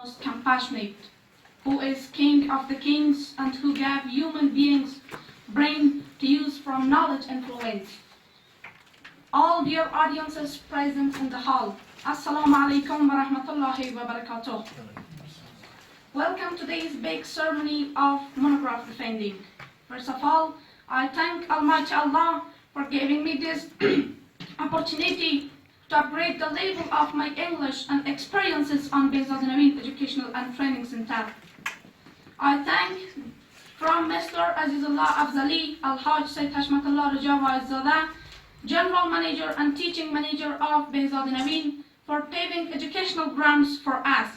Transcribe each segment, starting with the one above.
most compassionate, who is King of the kings and who gave human beings brain to use from knowledge and influence. All dear audiences present in the hall, Assalamu alaikum wa rahmatullahi wa barakatuh. Welcome to today's big ceremony of Monograph defending. First of all, I thank Almighty Allah for giving me this opportunity to upgrade the level of my English and experiences on Behzad Nawin Educational and Training Center. I thank from Mr. Azizullah Afzali Al-Haj Sayyid Hashmatullah Rajawa Izzada, General Manager and Teaching Manager of Behzad Nawin, for paving educational grounds for us.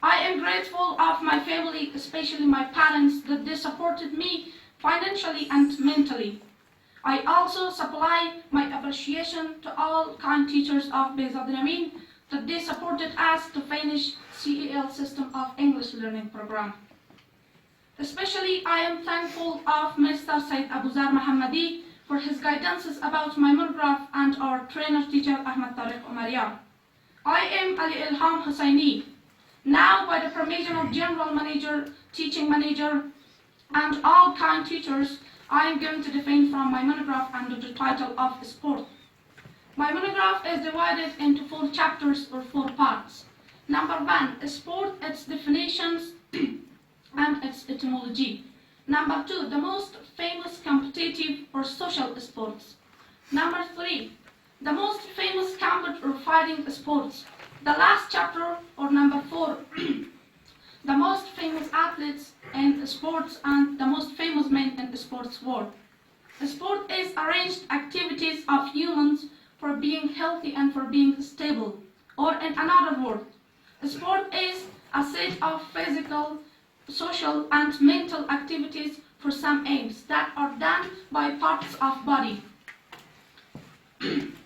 I am grateful of my family, especially my parents, that they supported me financially and mentally. I also supply my appreciation to all kind teachers of Behzad Nawin that they supported us to finish CEL system of English learning program. Especially I am thankful of Mr. Said Abuzar Mohammadi for his guidances about my monograph and our trainer teacher Ahmad Tariq Umaria. I am Ali Elham Hussaini. Now by the permission of General Manager, Teaching Manager and all kind teachers, I am going to defend from my monograph under the title of Sport. My monograph is divided into 4 chapters or 4 parts. Number 1, sport, its definitions and its etymology. Number 2, the most famous competitive or social sports. Number 3, the most famous combat or fighting sports. The last chapter, or number 4, the most famous athletes in sports and the most famous men in the sports world. Sport is arranged activities of humans for being healthy and for being stable. Or in another word, sport is a set of physical, social and mental activities for some aims that are done by parts of body.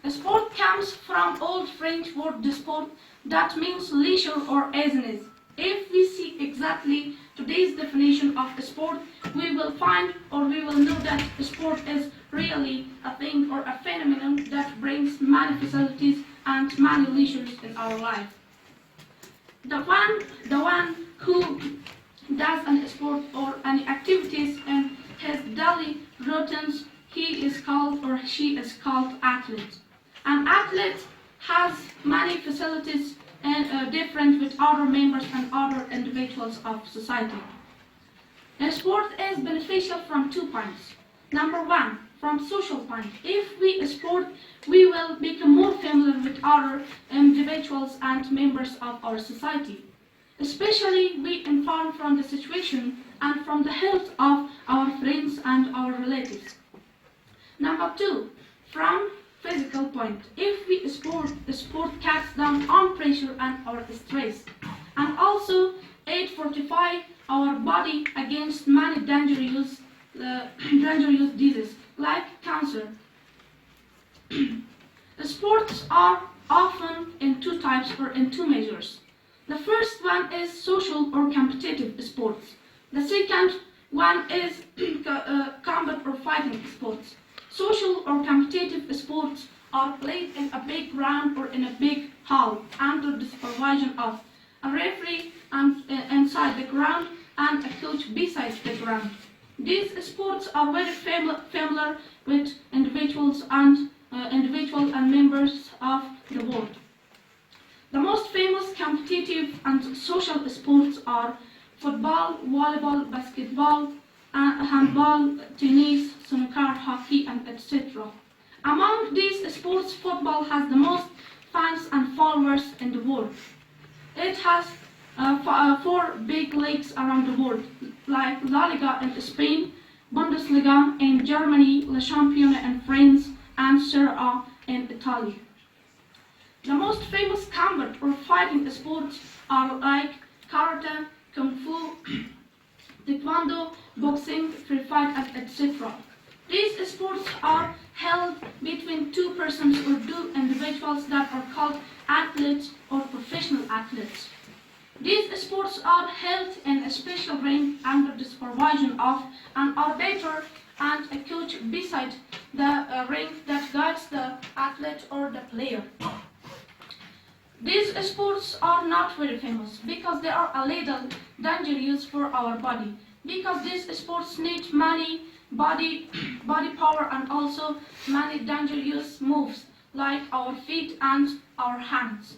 Sport comes from old French word disport that means leisure or easiness. If we see exactly today's definition of sport, we will find or we will know that sport is really a thing or a phenomenon that brings many facilities and many leisures in our life. The one who does an sport or any activities in his daily routines, he is called or she is called athlete. An athlete has many facilities and different with other members and other individuals of society. And sport is beneficial from 2 points. Number 1, from social point. If we sport, we will become more familiar with other individuals and members of our society. Especially we inform from the situation and from the health of our friends and our relatives. Number 2, from physical point. If we sport, the sport cuts down on pressure and our stress, and also it fortifies our body against many dangerous diseases like cancer. The sports are often in 2 types or in 2 measures. The first one is social or competitive sports. The second one is combat or fighting sports. Social or competitive sports are played in a big ground or in a big hall under the supervision of a referee inside the ground and a coach beside the ground. These sports are very familiar with individuals and members of the world. The most famous competitive and social sports are football, volleyball, basketball, handball, tennis, snooker, hockey, and etc. Among these sports, football has the most fans and followers in the world. It has 4 big leagues around the world, like La Liga in Spain, Bundesliga in Germany, La Championnat in France, and Serie A in Italy. The most famous combat or fighting sports are like karate, kung fu, taekwondo, boxing, free fight, and etc. These sports are held between 2 persons or 2 individuals that are called athletes or professional athletes. These sports are held in a special ring under the supervision of an arbiter and a coach beside the ring that guides the athlete or the player. These sports are not very famous because they are a little dangerous for our body. Because these sports need many body power and also many dangerous moves like our feet and our hands.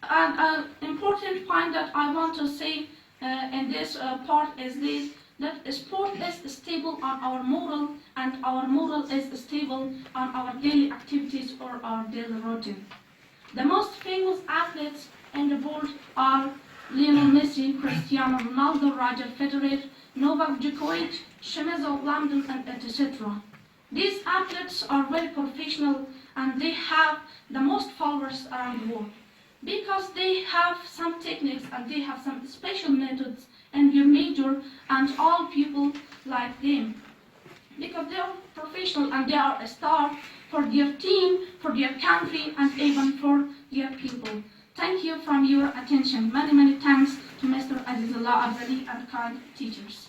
And an important point that I want to say in this part is this, that sport is stable on our moral and our moral is stable on our daily activities or our daily routine. The most famous athletes in the world are Lionel Messi, Cristiano Ronaldo, Roger Federer, Novak Djokovic, Shemizo London, and etc. These athletes are very professional and they have the most followers around the world because they have some techniques and they have some special methods in their major and all people like them. Because they are professional and they are a star for their team, for their country, and even for their people. Thank you for your attention. Many, many thanks to Mr. Azizullah Abzali and kind teachers.